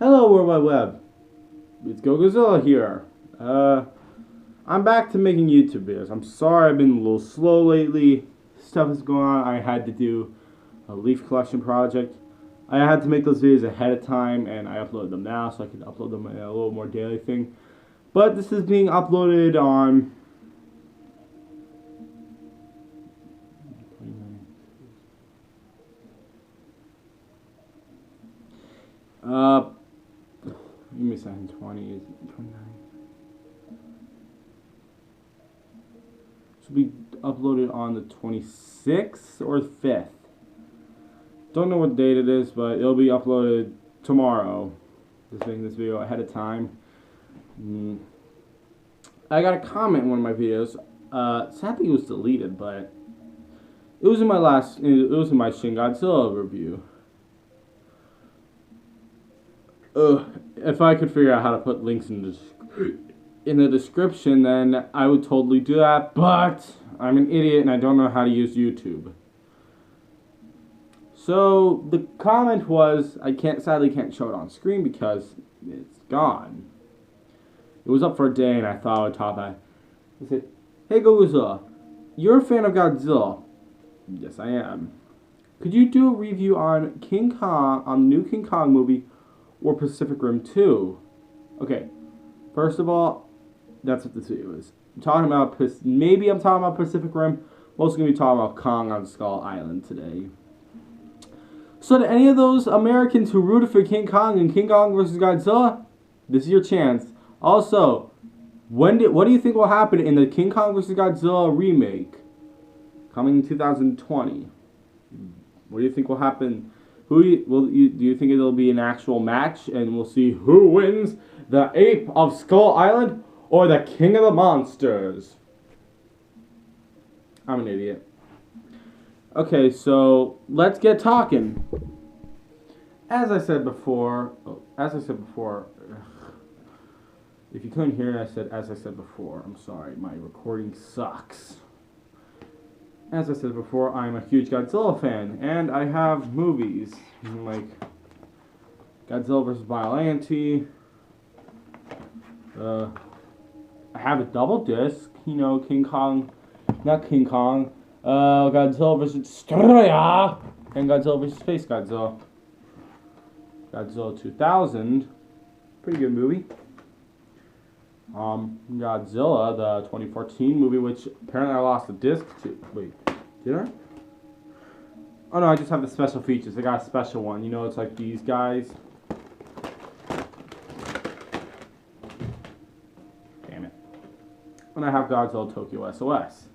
Hello, World Wide Web. It's GoGozilla here. I'm back to making YouTube videos. I'm sorry I've been a little slow lately. Stuff is going on. I had to do a leaf collection project. I had to make those videos ahead of time, and I upload them now so I can upload them in a little more daily thing. But this is being uploaded on... give me a second, 20, is it 29? Should be uploaded on the 26th or 5th. Don't know what date it is, but it'll be uploaded tomorrow. Just making this video ahead of time. I got a comment in one of my videos. Sadly, it was deleted, but it was in my Shin Godzilla review. If I could figure out how to put links in the description, then I would totally do that, but I'm an idiot and I don't know how to use YouTube. So the comment was, sadly can't show it on screen because it's gone. It was up for a day and I thought I would top that. I said, "Hey GoGoZilla, you're a fan of Godzilla." Yes, I am. Could you do a review on King Kong, on the new King Kong movie, or Pacific Rim 2? Okay, first of all, that's what this video is. I'm talking about, maybe I'm talking about Pacific Rim. Mostly going to be talking about Kong on Skull Island today. So to any of those Americans who rooted for King Kong and King Kong vs. Godzilla, this is your chance. Also, what do you think will happen in the King Kong vs. Godzilla remake coming in 2020? What do you think will happen? Do you think it'll be an actual match and we'll see who wins, the ape of Skull Island or the king of the monsters? I'm an idiot. Okay, so let's get talking. As I said before, if you couldn't hear it, I said as I said before. I'm sorry, my recording sucks. As I said before, I'm a huge Godzilla fan, and I have movies like Godzilla vs. Biollante. I have a double disc, King Kong, not King Kong, Godzilla vs. Destroyer, and Godzilla vs. Space Godzilla. Godzilla 2000, pretty good movie. Godzilla, the 2014 movie, which apparently I lost the disc to. Wait, did I? Oh no, I just have the special features. I got a special one. It's like these guys. Damn it. And I have Godzilla Tokyo SOS.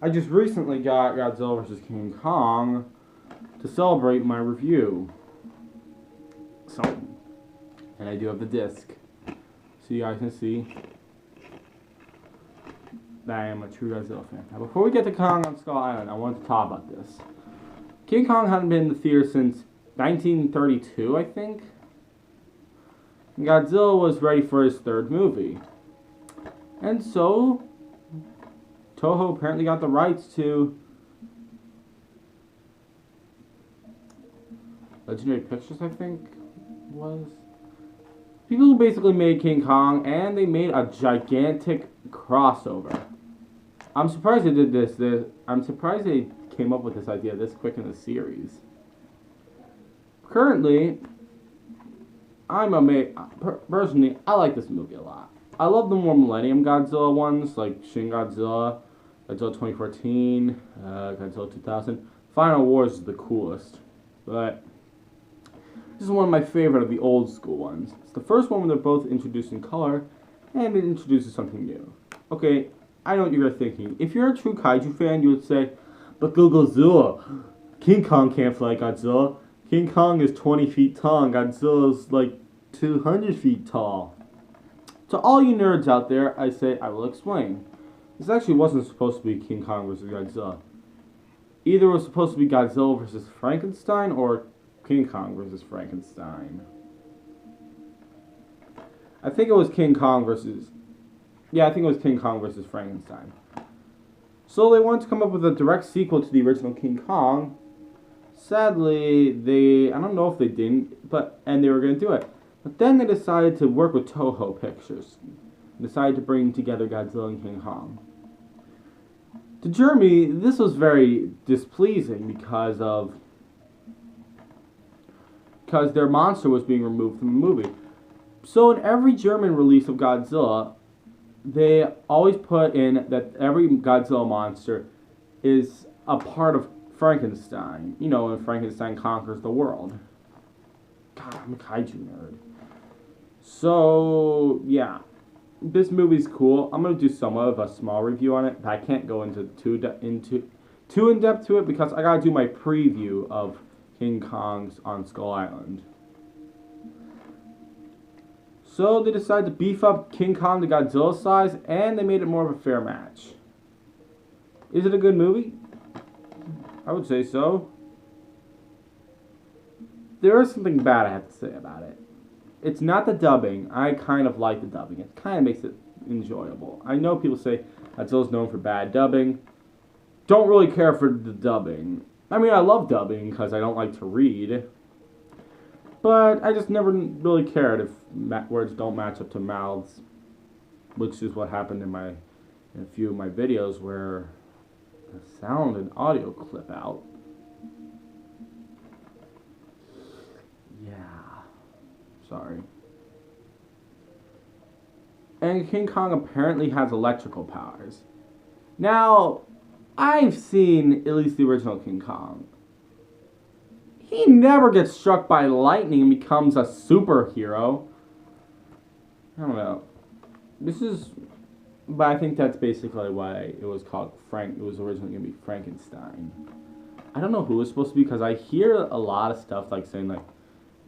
I just recently got Godzilla vs. King Kong to celebrate my review. So, and I do have the disc. So you guys can see that I am a true Godzilla fan. Now, before we get to Kong on Skull Island, I wanted to talk about this. King Kong hadn't been in the theater since 1932, I think. And Godzilla was ready for his third movie. And so, Toho apparently got the rights to Legendary Pictures, I think, was. People who basically made King Kong, and they made a gigantic crossover. I'm surprised they did this. I'm surprised they came up with this idea this quick in the series. Currently, personally, I like this movie a lot. I love the more Millennium Godzilla ones, like Shin Godzilla, Godzilla 2014, Godzilla 2000. Final Wars is the coolest, but this is one of my favorite of the old school ones. It's the first one where they're both introduced in color, and it introduces something new. Okay, I know what you're thinking. If you're a true kaiju fan, you would say, but GoGoZilla, King Kong can't fly Godzilla. King Kong is 20 feet tall, and Godzilla's like 200 feet tall. To all you nerds out there, I say, I will explain. This actually wasn't supposed to be King Kong versus Godzilla. Either it was supposed to be Godzilla versus Frankenstein, or King Kong versus Frankenstein. I think it was King Kong versus Frankenstein. So they wanted to come up with a direct sequel to the original King Kong. Sadly, I don't know if they didn't, and they were going to do it. But then they decided to work with Toho Pictures. Decided to bring together Godzilla and King Kong. To Germany, this was very displeasing because their monster was being removed from the movie. So in every German release of Godzilla, they always put in that every Godzilla monster is a part of Frankenstein. You know, when Frankenstein conquers the world. God, I'm a kaiju nerd. So, yeah. This movie's cool. I'm going to do somewhat of a small review on it, but I can't go into too in depth to it because I got to do my preview of King Kong's on Skull Island. So they decided to beef up King Kong to Godzilla size, and they made it more of a fair match. Is it a good movie? I would say so. There is something bad I have to say about it. It's not the dubbing. I kind of like the dubbing. It kind of makes it enjoyable. I know people say Godzilla's known for bad dubbing. Don't really care for the dubbing. I mean, I love dubbing because I don't like to read. But I just never really cared if words don't match up to mouths. Which is what happened in a few of my videos where the sound and audio clip out. Yeah. Sorry. And King Kong apparently has electrical powers. Now, I've seen at least the original King Kong. He never gets struck by lightning and becomes a superhero. I don't know. But I think that's basically why it was called It was originally going to be Frankenstein. I don't know who it's supposed to be because I hear a lot of stuff like saying like,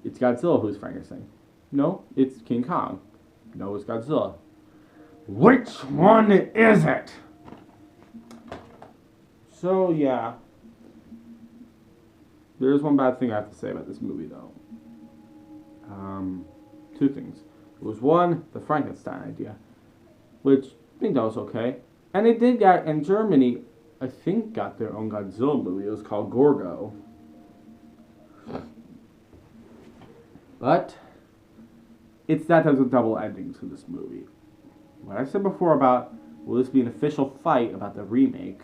it's Godzilla who's Frankenstein. No, it's King Kong. No, it's Godzilla. Which one is it? So, yeah. There's one bad thing I have to say about this movie, though. Two things. It was one, the Frankenstein idea, which I think that was okay. And they did get, in Germany, I think got their own Godzilla movie. It was called Gorgo. But it's that there's a double ending to this movie. What I said before about, will this be an official fight about the remake?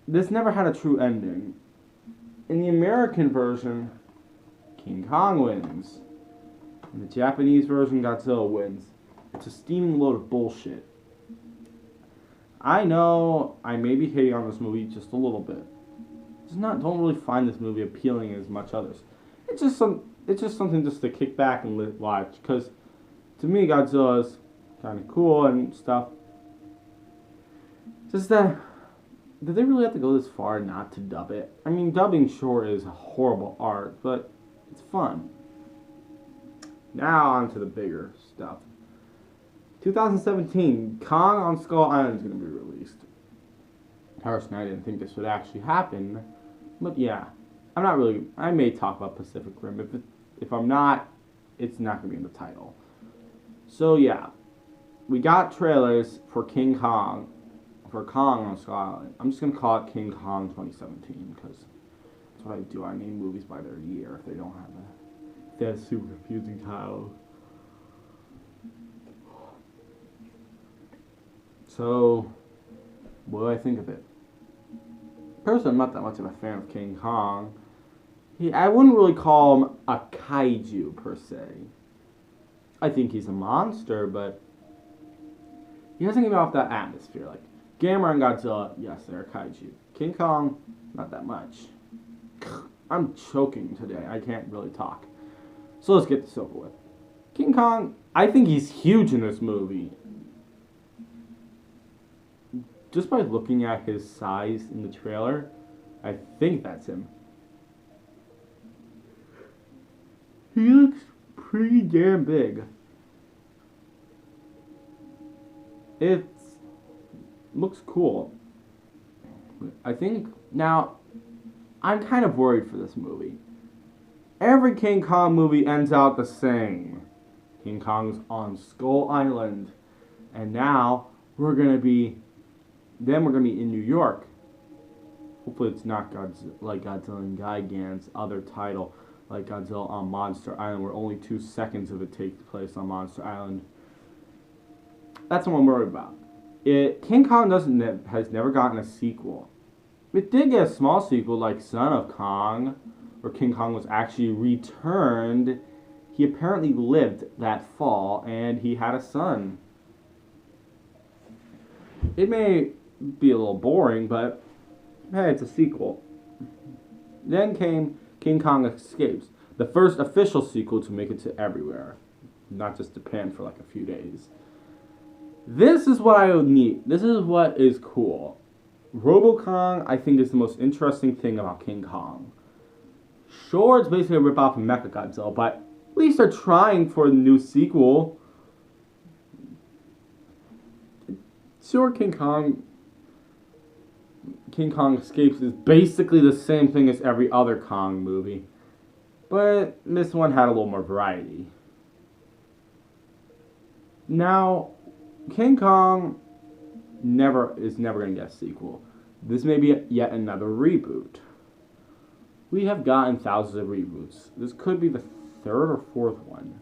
This never had a true ending. In the American version, King Kong wins. In the Japanese version, Godzilla wins. It's a steaming load of bullshit. I know I may be hating on this movie just a little bit. Don't really find this movie appealing as much others. It's just something just to kick back and watch. Because to me, Godzilla's kind of cool and stuff. Just that, did they really have to go this far not to dub it? I mean, dubbing sure is a horrible art, but it's fun. Now on to the bigger stuff. 2017, Kong on Skull Island is going to be released. Personally, I didn't think this would actually happen, but yeah. I may talk about Pacific Rim. If I'm not, it's not going to be in the title. So yeah, we got trailers for King Kong, for Kong on Skull Island. I'm just going to call it King Kong 2017 because that's what I do. I name movies by their year if they don't have a super confusing title. So, what do I think of it? Personally, I'm not that much of a fan of King Kong. I wouldn't really call him a kaiju, per se. I think he's a monster, but he doesn't give off that atmosphere. Like, Gamera and Godzilla, yes, they're a kaiju. King Kong, not that much. I'm choking today. I can't really talk. So let's get this over with. King Kong, I think he's huge in this movie. Just by looking at his size in the trailer, I think that's him. He looks pretty damn big. It looks cool. I think, now, I'm kind of worried for this movie. Every King Kong movie ends out the same. King Kong's on Skull Island. And now, we're going to be in New York. Hopefully it's not like Godzilla and Gigan's other title. like Godzilla on Monster Island, where only 2 seconds of it takes place on Monster Island. That's what I'm worried about. King Kong has never gotten a sequel. It did get a small sequel like Son of Kong, where King Kong was actually returned. He apparently lived that fall, and he had a son. It may be a little boring, but hey, it's a sequel. Then came King Kong Escapes, the first official sequel to make it to everywhere, not just Japan for like a few days. This is what I would need. This is what is cool. RoboKong, I think, is the most interesting thing about King Kong. Sure, it's basically a ripoff of Mechagodzilla, but at least they're trying for a new sequel. Sure, King Kong Escapes is basically the same thing as every other Kong movie, but this one had a little more variety. Now, King Kong is never going to get a sequel. This may be yet another reboot. We have gotten thousands of reboots. This could be the 3rd or 4th one.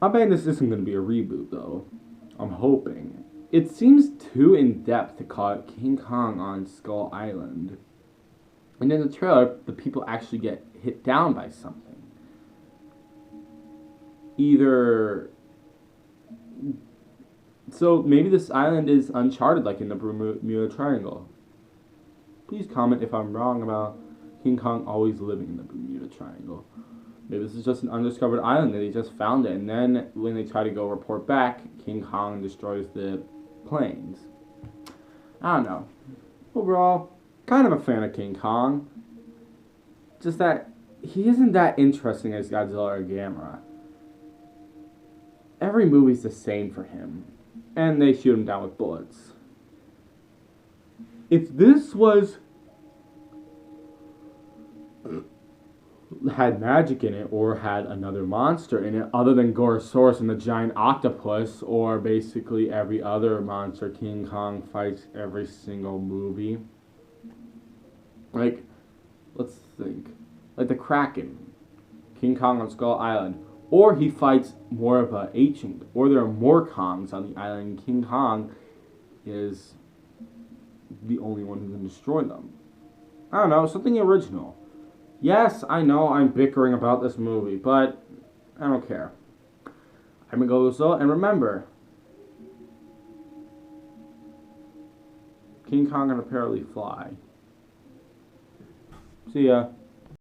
I'm betting this isn't going to be a reboot, though. I'm hoping. It seems too in-depth to call it King Kong on Skull Island. And in the trailer, the people actually get hit down by something. So maybe this island is uncharted like in the Bermuda Triangle. Please comment if I'm wrong about King Kong always living in the Bermuda Triangle. Maybe this is just an undiscovered island that they just found it, and then when they try to go report back, King Kong destroys the planes. I don't know. Overall, kind of a fan of King Kong. Just that he isn't that interesting as Godzilla or Gamera. Every movie's the same for him, and they shoot him down with bullets. If this had magic in it, or had another monster in it, other than Gorosaurus and the giant octopus, or basically every other monster King Kong fights every single movie. Like, let's think. Like the Kraken, King Kong on Skull Island. Or he fights more of a ancient, or there are more Kongs on the island. King Kong is the only one who can destroy them. I don't know, something original. Yes, I know I'm bickering about this movie, but I don't care. I'm GoGoZilla, and remember, King Kong can apparently fly. See ya.